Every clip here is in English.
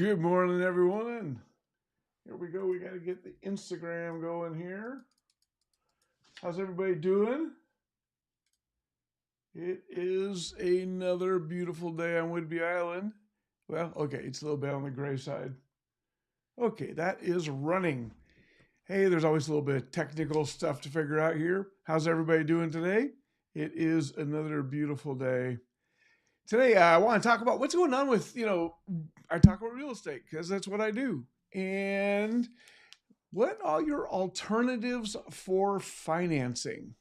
Good morning, everyone. Here we go. We got to get the Instagram going here. How's everybody doing? It is another beautiful day on Whidbey Island. Well, okay, it's a little bit on the gray side. Okay, that is running. Hey, there's always a little bit of technical stuff to figure out here. How's everybody doing today? It is another beautiful day. Today, I want to talk about what's going on with, I talk about real estate because that's what I do. And what are your alternatives for financing?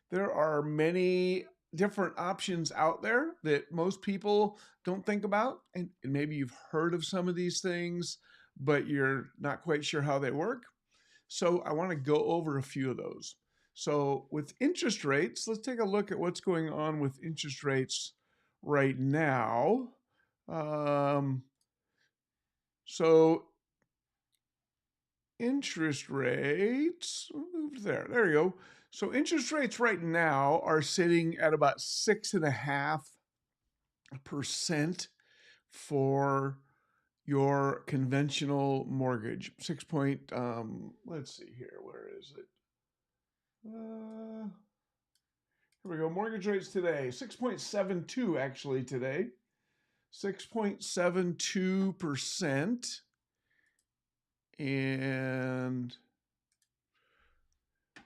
There are many different options out there that most people don't think about. And maybe you've heard of some of these things, but you're not quite sure how they work. So I want to go over a few of those. So with interest rates, let's take a look at what's going on with interest rates right now. So interest rates, moved there. There you go. So interest rates right now are sitting at about 6.5% for your conventional mortgage. Let's see here. Where is it? Here we go. Mortgage rates today, 6.72 actually today. 6.72%. And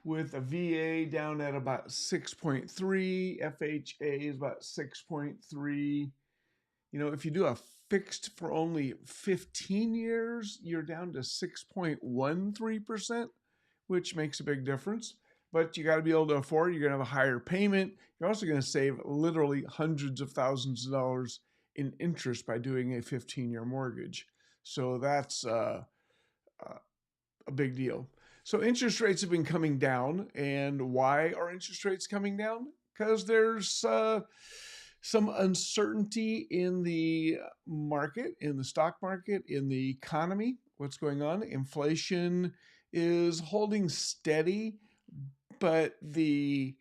with a VA down at about 6.3, FHA is about 6.3. If you do a fixed for only 15 years, you're down to 6.13%, which makes a big difference. But you got to be able to afford. You're going to have a higher payment. You're also going to save literally hundreds of thousands of dollars in interest by doing a 15-year mortgage. So that's a big deal. So interest rates have been coming down. And why are interest rates coming down? Because there's some uncertainty in the market, in the stock market, in the economy. What's going on? Inflation is holding steady, but the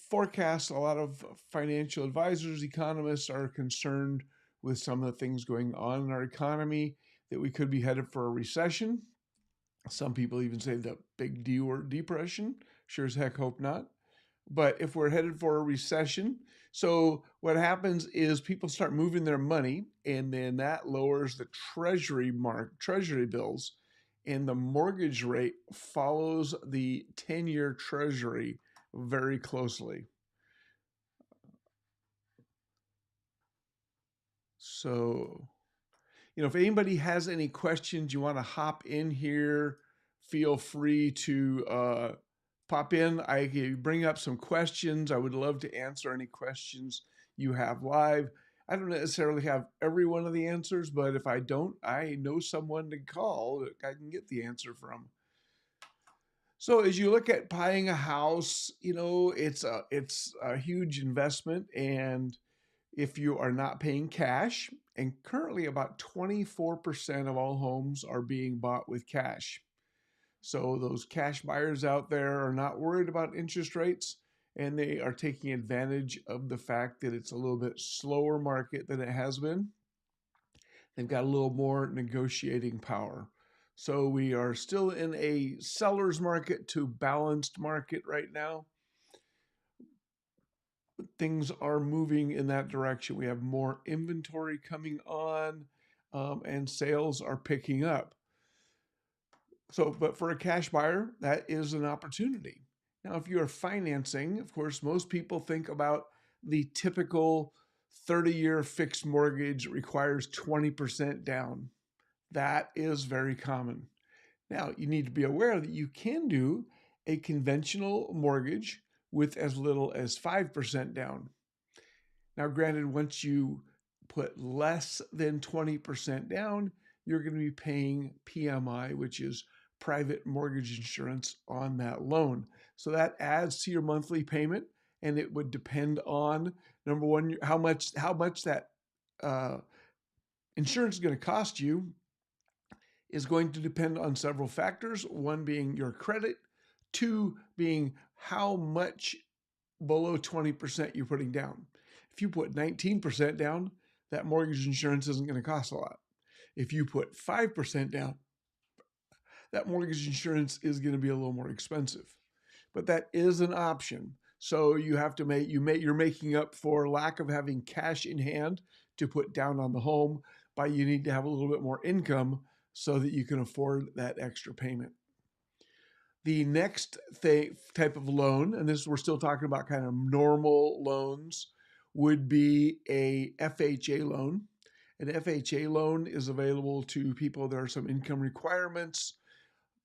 forecast, a lot of financial advisors, economists are concerned with some of the things going on in our economy, that we could be headed for a recession. Some people even say the big D word, depression. Sure as heck hope not. But if we're headed for a recession, so what happens is people start moving their money, and then that lowers the treasury bills, and the mortgage rate follows the 10-year treasury very closely. So, if anybody has any questions, you want to hop in here, feel free to pop in. I can bring up some questions. I would love to answer any questions you have live. I don't necessarily have every one of the answers, but if I don't, I know someone to call that I can get the answer from. So as you look at buying a house, it's a huge investment. And if you are not paying cash, and currently about 24% of all homes are being bought with cash. So those cash buyers out there are not worried about interest rates, and they are taking advantage of the fact that it's a little bit slower market than it has been. They've got a little more negotiating power. So we are still in a seller's market to balanced market right now. Things are moving in that direction. We have more inventory coming on, and sales are picking up. So, but for a cash buyer, that is an opportunity. Now, if you're financing, of course, most people think about the typical 30-year fixed mortgage requires 20% down. That is very common. Now, you need to be aware that you can do a conventional mortgage with as little as 5% down. Now, granted, once you put less than 20% down, you're going to be paying PMI, which is private mortgage insurance, on that loan. So that adds to your monthly payment, and it would depend on, number one, how much that insurance is going to cost you is going to depend on several factors. One being your credit, two being how much below 20% you're putting down. If you put 19% down, that mortgage insurance isn't going to cost a lot. If you put 5% down, that mortgage insurance is going to be a little more expensive. But that is an option. So you have to you're making up for lack of having cash in hand to put down on the home, but you need to have a little bit more income so that you can afford that extra payment. The next type of loan, and this we're still talking about kind of normal loans, would be a FHA loan. An FHA loan is available to people. There are some income requirements,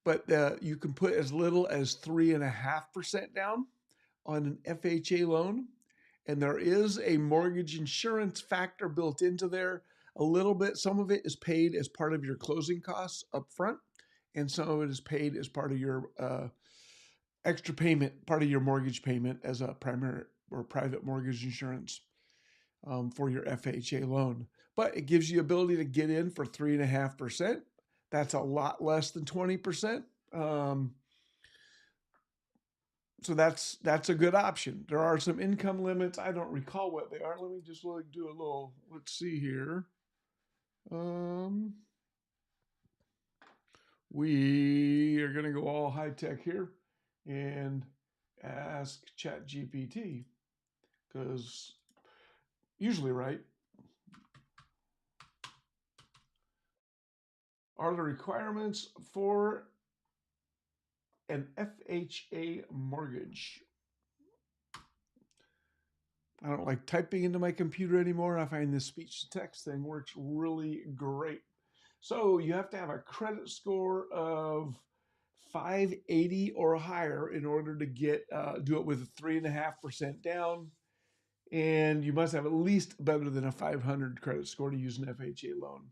but you can put as little as 3.5% down on an FHA loan. And there is a mortgage insurance factor built into there a little bit. Some of it is paid as part of your closing costs up front, and some of it is paid as part of your extra payment, part of your mortgage payment as a primary or private mortgage insurance for your FHA loan. But it gives you ability to get in for 3.5%. That's a lot less than 20%. So that's a good option. There are some income limits. I don't recall what they are. Let me just do a little, let's see here. We are going to go all high tech here and ask ChatGPT, because usually, right? Are the requirements for an FHA mortgage? I don't like typing into my computer anymore. I find this speech to text thing works really great. So you have to have a credit score of 580 or higher in order to get do it with a 3.5% down, and you must have at least better than a 500 credit score to use an FHA loan.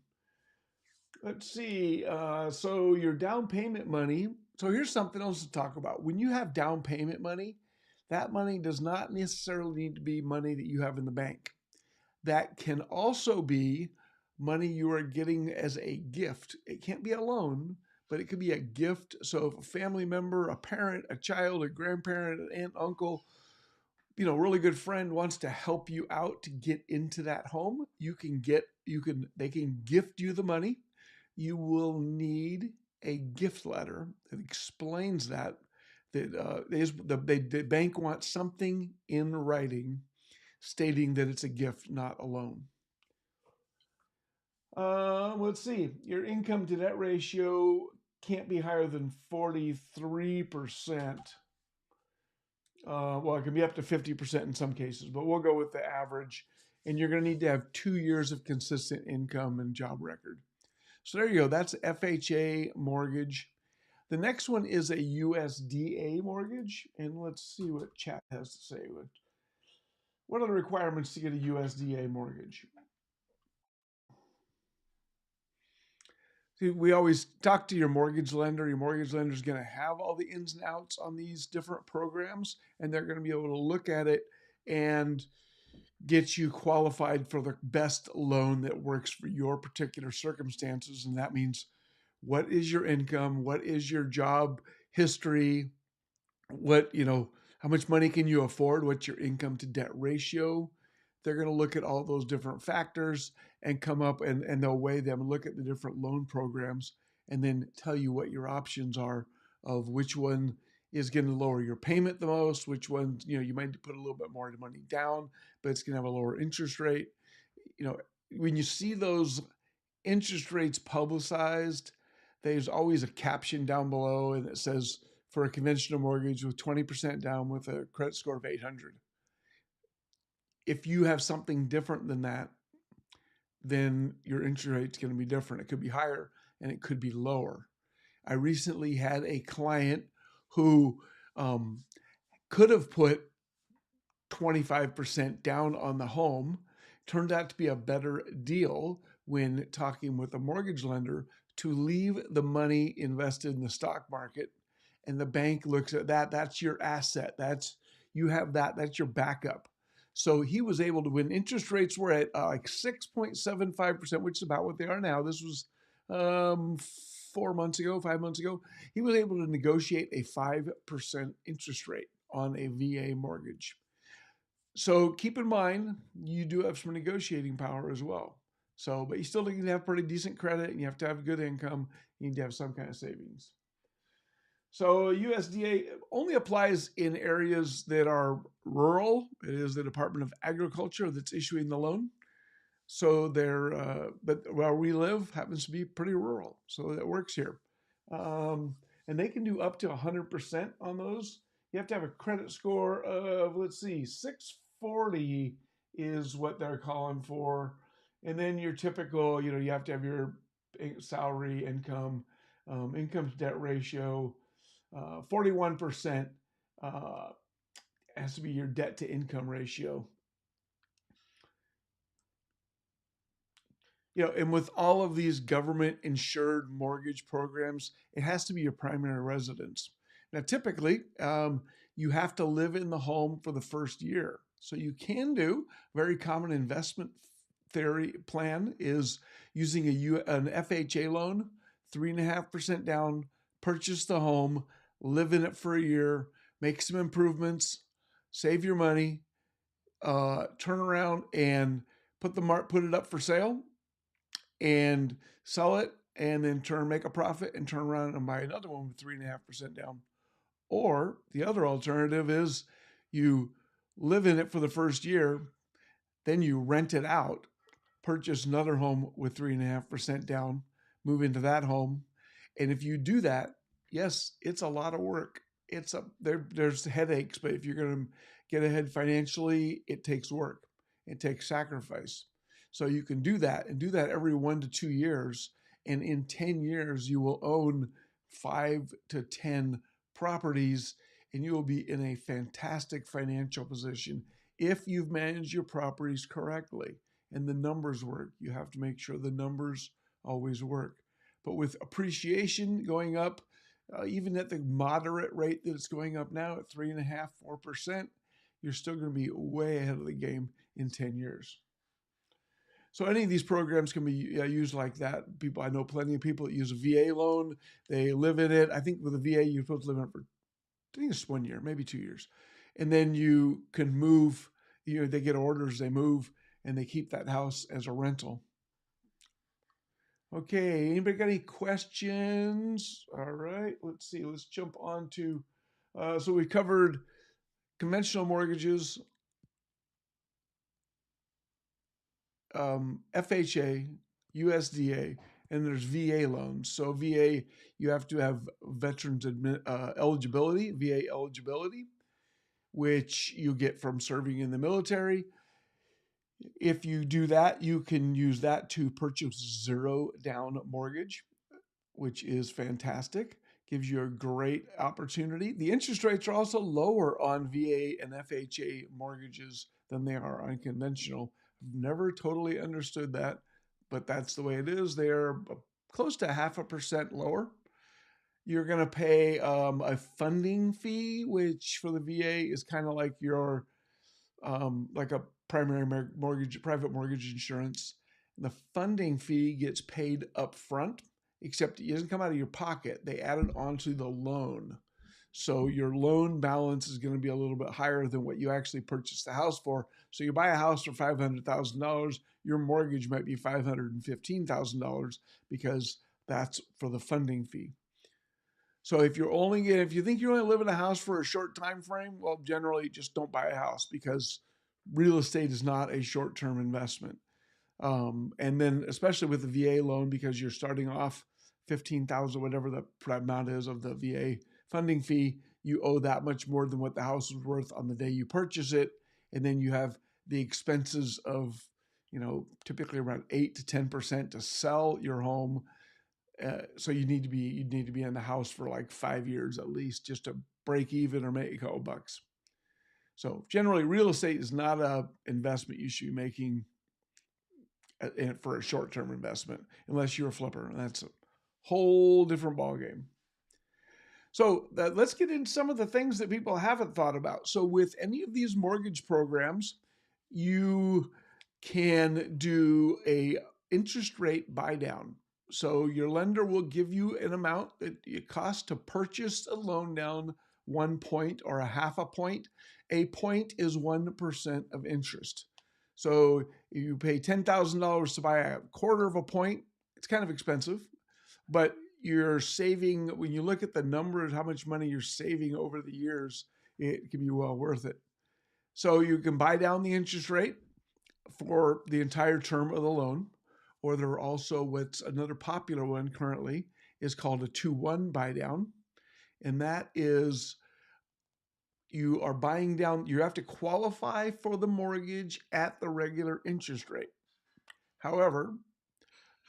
Let's see. So your down payment money. So here's something else to talk about. When you have down payment money, that money does not necessarily need to be money that you have in the bank. That can also be money you are getting as a gift. It can't be a loan, but it could be a gift. So if a family member, a parent, a child, a grandparent, an aunt, uncle, really good friend wants to help you out to get into that home, they can gift you the money. You will need a gift letter that explains that the bank wants something in writing stating that it's a gift, not a loan. Let's see. Your income to debt ratio can't be higher than 43%. Well, it can be up to 50% in some cases, but we'll go with the average. And you're going to need to have 2 years of consistent income and job record. So there you go. That's FHA mortgage. The next one is a USDA mortgage. And let's see what chat has to say. What are the requirements to get a USDA mortgage? See, we always talk to your mortgage lender. Your mortgage lender is going to have all the ins and outs on these different programs, and they're going to be able to look at it and get you qualified for the best loan that works for your particular circumstances. And that means, what is your income? What is your job history? How much money can you afford? What's your income to debt ratio? They're going to look at all those different factors and come up and they'll weigh them and look at the different loan programs and then tell you what your options are of which one is going to lower your payment the most, which one, you might put a little bit more money down, but it's going to have a lower interest rate. When you see those interest rates publicized, there's always a caption down below and it says, for a conventional mortgage with 20% down with a credit score of 800. If you have something different than that, then your interest rate's going to be different. It could be higher and it could be lower. I recently had a client who could have put 25% down on the home. Turned out to be a better deal when talking with a mortgage lender to leave the money invested in the stock market. And the bank looks at that. That's your asset. That's your backup. So he was able to, when interest rates were at like 6.75%, which is about what they are now. This was 5 months ago. He was able to negotiate a 5% interest rate on a VA mortgage. So keep in mind, you do have some negotiating power as well. So, but you still need to have pretty decent credit, and you have to have good income. You need to have some kind of savings. So USDA only applies in areas that are rural. It is the Department of Agriculture that's issuing the loan. So but where we live happens to be pretty rural, so that works here. And they can do up to 100% on those. You have to have a credit score of, let's see, 640 is what they're calling for. And then your typical, you have to have your salary, income, income to debt ratio, 41% has to be your debt to income ratio. And with all of these government insured mortgage programs, it has to be your primary residence. Now, typically, you have to live in the home for the first year. So you can do very common investment theory plan is using an FHA loan, 3.5% down, purchase the home, live in it for a year, make some improvements, save your money, turn around and put it up for sale and sell it, and then make a profit and turn around and buy another one with 3.5% down. Or the other alternative is you live in it for the first year, then you rent it out, purchase another home with 3.5% down, move into that home. And if you do that, yes, it's a lot of work. There's headaches, but if you're going to get ahead financially, it takes work. It takes sacrifice. So you can do that and do that every 1 to 2 years. And in 10 years, you will own 5 to 10 properties, and you will be in a fantastic financial position if you've managed your properties correctly and the numbers work. You have to make sure the numbers always work. But with appreciation going up, even at the moderate rate that it's going up now at 3.5%, 4%, you're still going to be way ahead of the game in 10 years. So any of these programs can be used like that. I know plenty of people that use a VA loan. They live in it. I think with a VA, you're supposed to live in it for, I think it's 1 year, maybe 2 years. And then you can move, they get orders, they move, and they keep that house as a rental. Okay, anybody got any questions? All right, let's see. Let's jump on to, so we covered conventional mortgages, FHA, USDA, and there's VA loans. So VA, you have to have veterans eligibility, VA eligibility, which you get from serving in the military. If you do that, you can use that to purchase zero down mortgage, which is fantastic. Gives you a great opportunity. The interest rates are also lower on VA and FHA mortgages than they are on conventional. I've never totally understood that, but that's the way it is. They're close to 0.5% lower. You're going to pay a funding fee, which for the VA is kind of like your like a primary mortgage, private mortgage insurance. The funding fee gets paid up front, except it doesn't come out of your pocket. They add it onto the loan. So your loan balance is going to be a little bit higher than what you actually purchased the house for. So you buy a house for $500,000, your mortgage might be $515,000 because that's for the funding fee. So if you think you're only living in a house for a short time frame, well, generally just don't buy a house because real estate is not a short-term investment. And then especially with the VA loan, because you're starting off $15,000, whatever the amount is of the VA funding fee, you owe that much more than what the house was worth on the day you purchase it. And then you have the expenses of, typically around 8 to 10% to sell your home. So you need to be in the house for like 5 years at least just to break even or make a couple bucks. So generally, real estate is not an investment you should be making for a short-term investment unless you're a flipper, and that's a whole different ballgame. So let's get into some of the things that people haven't thought about. So with any of these mortgage programs, you can do a interest rate buy down. So your lender will give you an amount that it costs to purchase a loan down 1 point or 0.5 point. A point is 1% of interest. So you pay $10,000 to buy a quarter of a point. It's kind of expensive, but you're saving, when you look at the number of how much money you're saving over the years, it can be well worth it. So you can buy down the interest rate for the entire term of the loan, or there are also what's another popular one currently is called a 2-1 buy down. And that is you are buying down, you have to qualify for the mortgage at the regular interest rate. However,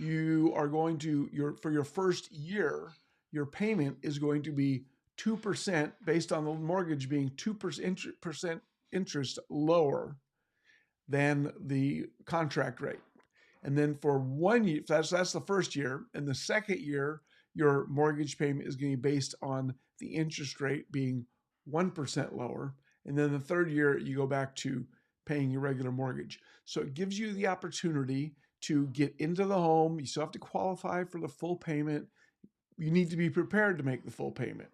you are going to, for your first year, your payment is going to be 2% based on the mortgage being 2% interest lower than the contract rate. And then for 1 year, that's the first year. And the second year, your mortgage payment is going to be based on the interest rate being 1% lower. And then the third year, you go back to paying your regular mortgage. So it gives you the opportunity to get into the home. You still have to qualify for the full payment. You need to be prepared to make the full payment.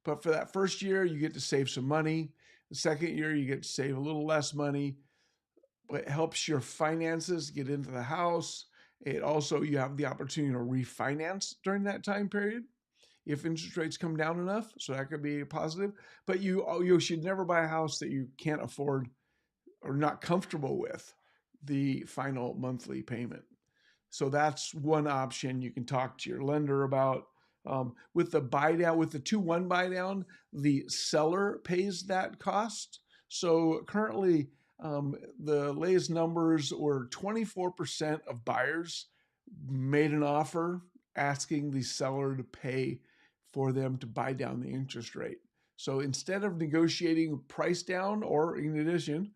But for that first year, you get to save some money. The second year, you get to save a little less money. But it helps your finances get into the house. It also, you have the opportunity to refinance during that time period if interest rates come down enough. So that could be a positive. But you should never buy a house that you can't afford or not comfortable with the final monthly payment. So that's one option you can talk to your lender about. With the buy down, with the 2-1 buy down, the seller pays that cost. So currently, the latest numbers were 24% of buyers made an offer asking the seller to pay for them to buy down the interest rate. So instead of negotiating price down, or in addition,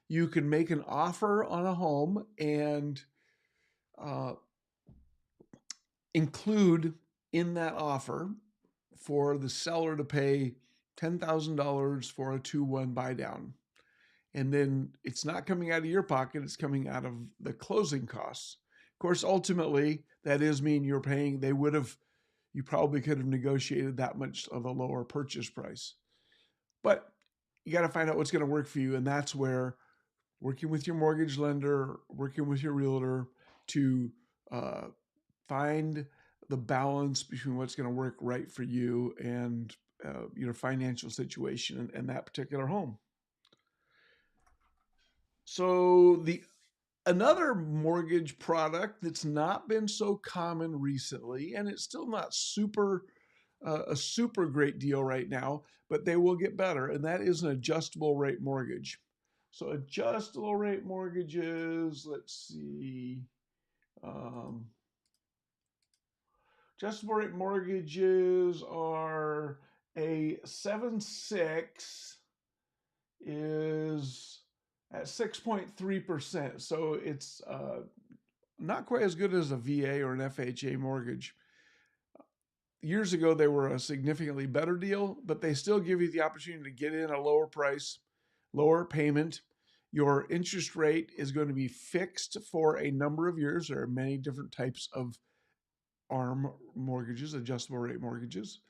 you can make an offer on a home and include in that offer for the seller to pay $10,000 for a 2-1 buy down. And then it's not coming out of your pocket, it's coming out of the closing costs. Of course, ultimately, that is mean you're paying, you probably could have negotiated that much of a lower purchase price. But you got to find out what's going to work for you. And that's where working with your mortgage lender, working with your realtor to find the balance between what's going to work right for you and your financial situation and that particular home. So another mortgage product that's not been so common recently, and it's still not a super great deal right now, but they will get better, and that is an adjustable rate mortgage. So adjustable rate mortgages, let's see. Adjustable rate mortgages are a 7.6 is at 6.3%. So it's not quite as good as a VA or an FHA mortgage. Years ago, they were a significantly better deal, but they still give you the opportunity to get in a lower price, lower payment. Your interest rate is going to be fixed for a number of years. There are many different types of ARM mortgages, adjustable rate mortgages.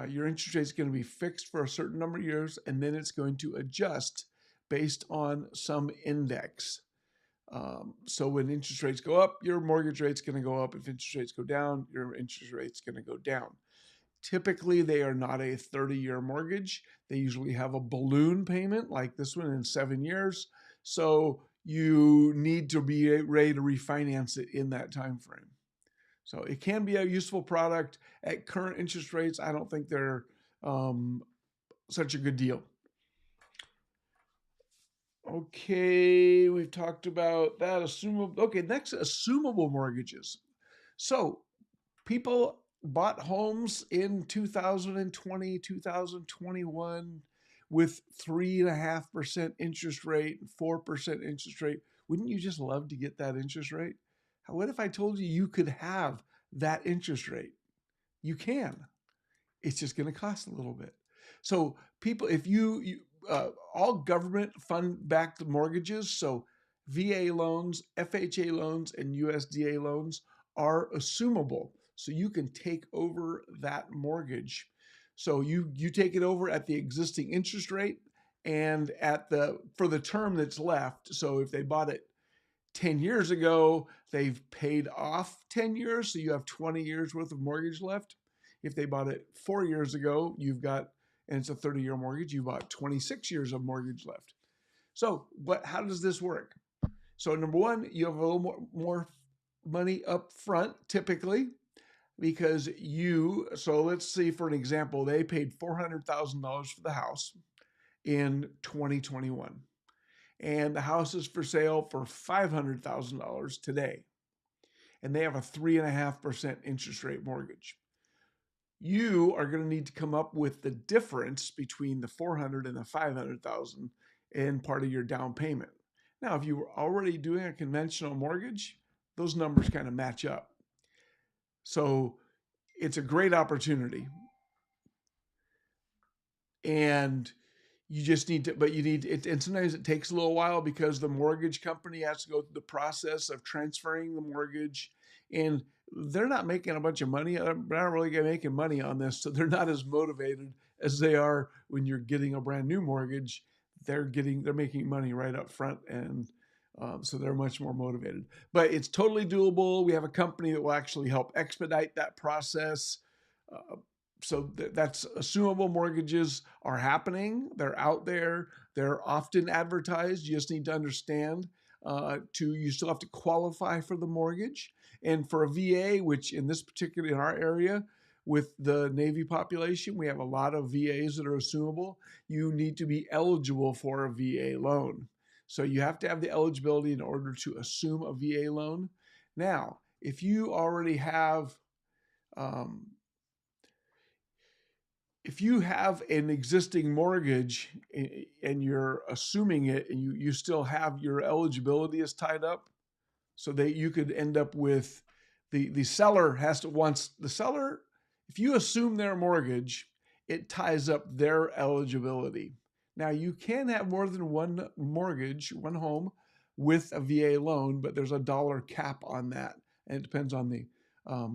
Your interest rate is going to be fixed for a certain number of years, and then it's going to adjust based on some index. So when interest rates go up, your mortgage rate's going to go up. If interest rates go down, your interest rate's going to go down. Typically, they are not a 30-year mortgage. They usually have a balloon payment like this one in 7 years. So you need to be ready to refinance it in that time frame. So it can be a useful product. At current interest rates, I don't think they're such a good deal. Okay, we've talked about that. Assumable. Okay, next, assumable mortgages. So people bought homes in 2020, 2021 with 3.5% interest rate, 4% interest rate. Wouldn't you just love to get that interest rate? What if I told you you could have that interest rate? You can. It's just going to cost a little bit. So people, if all government fund-backed mortgages, so VA loans, FHA loans, and USDA loans are assumable. So you can take over that mortgage. So you take it over at the existing interest rate and for the term that's left. So if they bought it 10 years ago, they've paid off 10 years, so you have 20 years worth of mortgage left. If they bought it 4 years ago, you've got, and it's a 30-year mortgage, you've got 26 years of mortgage left. So, but how does this work? So number one, you have a little more money up front, typically, because so let's see, for an example, they paid $400,000 for the house in 2021. And the house is for sale for $500,000 today. And they have a 3.5% interest rate mortgage. You are going to need to come up with the difference between the 400 and the 500,000 in part of your down payment. Now, if you were already doing a conventional mortgage, those numbers kind of match up. So it's a great opportunity. And you just need to, but you need it, and sometimes it takes a little while because the mortgage company has to go through the process of transferring the mortgage, and they're not making a bunch of money. They're not really making money on this, so they're not as motivated as they are when you're getting a brand new mortgage. They're making money right up front, and so they're much more motivated. But it's totally doable. We have a company that will actually help expedite that process. So that's assumable mortgages are happening. They're out there. They're often advertised. You just need to understand you still have to qualify for the mortgage. And for a VA, which in our area, with the Navy population, we have a lot of VAs that are assumable. You need to be eligible for a VA loan. So you have to have the eligibility in order to assume a VA loan. Now, if you already have if you have an existing mortgage and you're assuming it and you still have your eligibility is tied up, so that you could end up with the seller has to, if you assume their mortgage, it ties up their eligibility. Now you can have more than one mortgage, one home with a VA loan, but there's a dollar cap on that. And it depends on the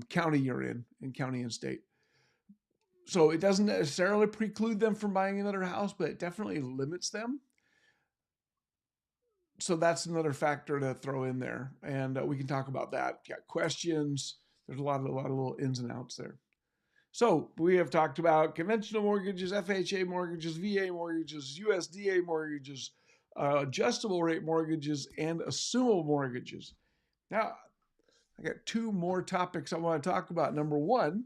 county you're in county and state. So it doesn't necessarily preclude them from buying another house, but it definitely limits them. So that's another factor to throw in there. And we can talk about that. Got questions. There's a lot of little ins and outs there. So we have talked about conventional mortgages, FHA mortgages, VA mortgages, USDA mortgages, adjustable rate mortgages, and assumable mortgages. Now, I got two more topics I want to talk about. Number one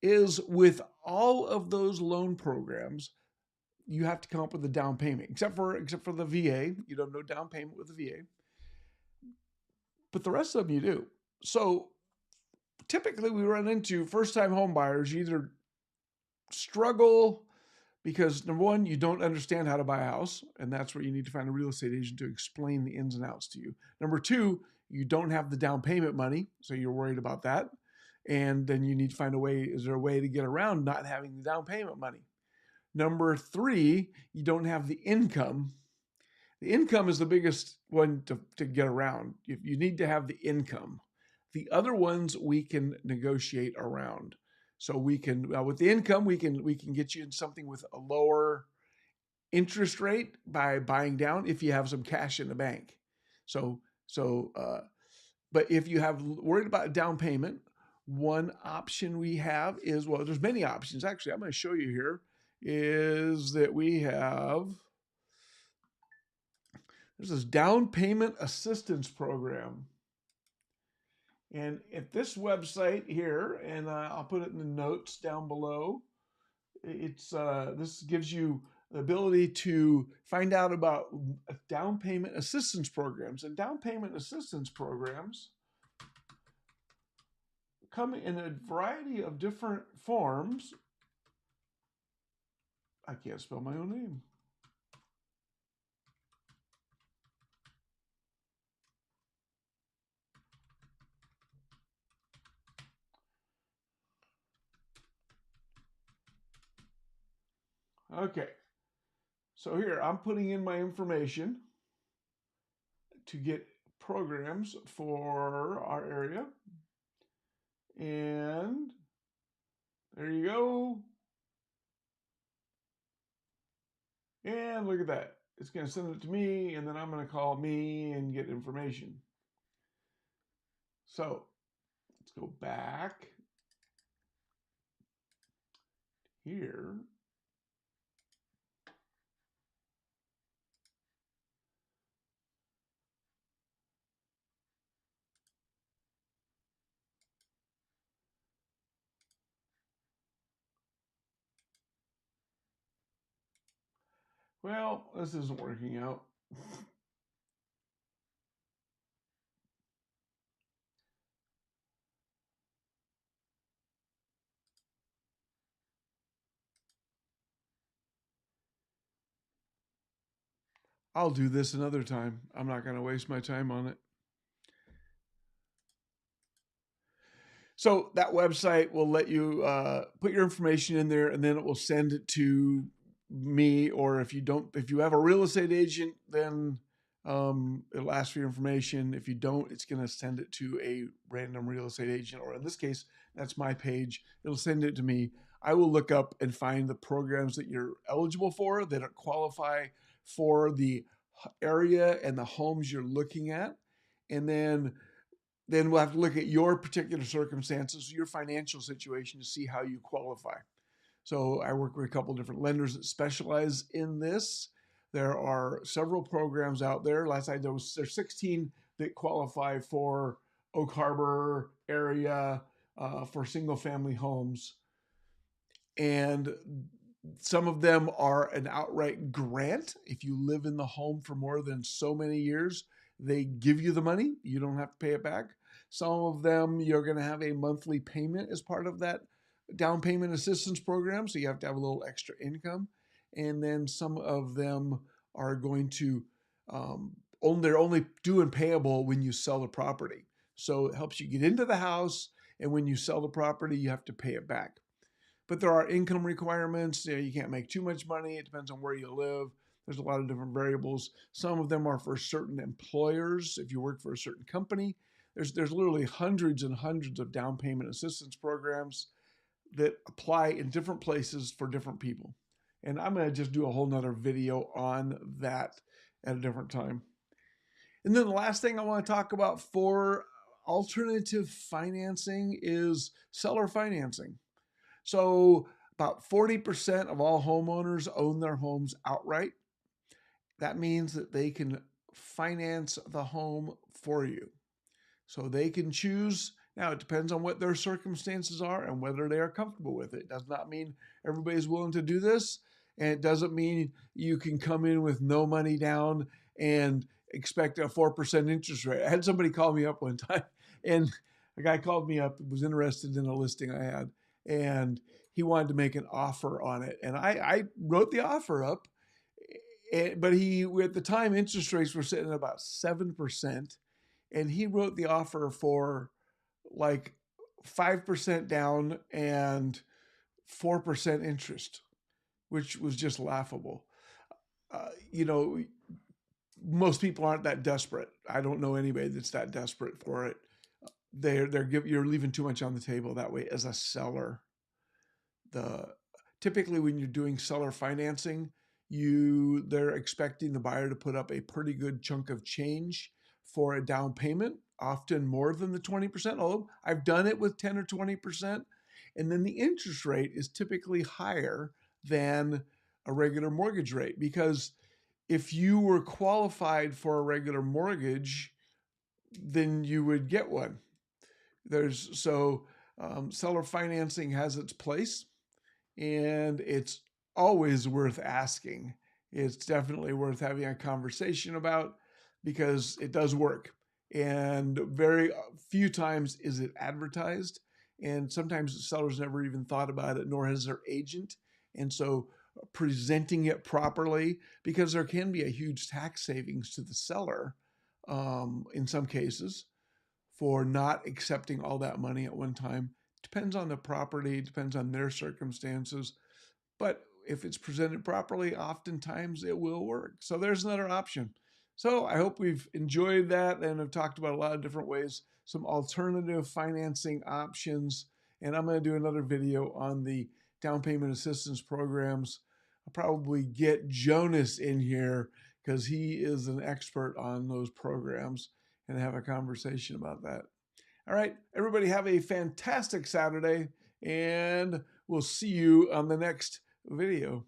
is with all of those loan programs, you have to come up with a down payment, except for the VA. You don't have no down payment with the VA. But the rest of them you do. So typically we run into first-time home buyers. You either struggle because, number one, you don't understand how to buy a house, and that's where you need to find a real estate agent to explain the ins and outs to you. Number two, you don't have the down payment money, so you're worried about that. And then you need to find is there a way to get around not having the down payment money? Number three, you don't have the income. The income is the biggest one to get around. You need to have the income. The other ones we can negotiate around. So we can, with the income, we can get you in something with a lower interest rate by buying down if you have some cash in the bank. But if you have worried about down payment, one option we have is, well, there's many options. Actually, I'm going to show you here, is that we have, there's this down payment assistance program. And at this website here, and I'll put it in the notes down below, this gives you the ability to find out about down payment assistance programs. And down payment assistance programs come in a variety of different forms. I can't spell my own name. Okay, so here I'm putting in my information to get programs for our area. And there you go. And look at that. It's going to send it to me, and then I'm going to call me and get information. So let's go back here. Well, this isn't working out. I'll do this another time. I'm not going to waste my time on it. So that website will let you put your information in there, and then it will send it to me. Or if you have a real estate agent, then it'll ask for your information. If you don't, it's going to send it to a random real estate agent, or in this case, that's my page. It'll send it to me. I will look up and find the programs that you're eligible for, that qualify for the area and the homes you're looking at, and then we'll have to look at your particular circumstances, your financial situation, to see how you qualify. So I work with a couple of different lenders that specialize in this. There are several programs out there. Last I know, there's 16 that qualify for Oak Harbor area for single family homes. And some of them are an outright grant. If you live in the home for more than so many years, they give you the money. You don't have to pay it back. Some of them, you're going to have a monthly payment as part of that down payment assistance program. So you have to have a little extra income. And then some of them are going to, they're only due and payable when you sell the property. So it helps you get into the house. And when you sell the property, you have to pay it back. But there are income requirements. You can't make too much money. It depends on where you live. There's a lot of different variables. Some of them are for certain employers. If you work for a certain company, there's literally hundreds and hundreds of down payment assistance programs that apply in different places for different people. And I'm going to just do a whole nother video on that at a different time. And then the last thing I want to talk about for alternative financing is seller financing. So about 40% of all homeowners own their homes outright. That means that they can finance the home for you. So they can choose. Now, it depends on what their circumstances are and whether they are comfortable with it. It does not mean everybody's willing to do this. And it doesn't mean you can come in with no money down and expect a 4% interest rate. I had somebody call me up one time, and a guy called me up, was interested in a listing I had, and he wanted to make an offer on it. And I wrote the offer up, but at the time, interest rates were sitting at about 7%. And he wrote the offer for like 5% down and 4% interest, which was just laughable. Most people aren't that desperate. I don't know anybody that's that desperate for it. You're leaving too much on the table that way as a seller. Typically when you're doing seller financing, they're expecting the buyer to put up a pretty good chunk of change for a down payment, often more than the 20%. Although I've done it with 10 or 20%. And then the interest rate is typically higher than a regular mortgage rate, because if you were qualified for a regular mortgage, then you would get one. Seller financing has its place, and it's always worth asking. It's definitely worth having a conversation about, because it does work. And very few times is it advertised. And sometimes the seller's never even thought about it, nor has their agent. And so presenting it properly, because there can be a huge tax savings to the seller in some cases for not accepting all that money at one time. Depends on the property, depends on their circumstances. But if it's presented properly, oftentimes it will work. So there's another option. So I hope we've enjoyed that and have talked about a lot of different ways, some alternative financing options. And I'm going to do another video on the down payment assistance programs. I'll probably get Jonas in here because he is an expert on those programs, and have a conversation about that. All right, everybody have a fantastic Saturday, and we'll see you on the next video.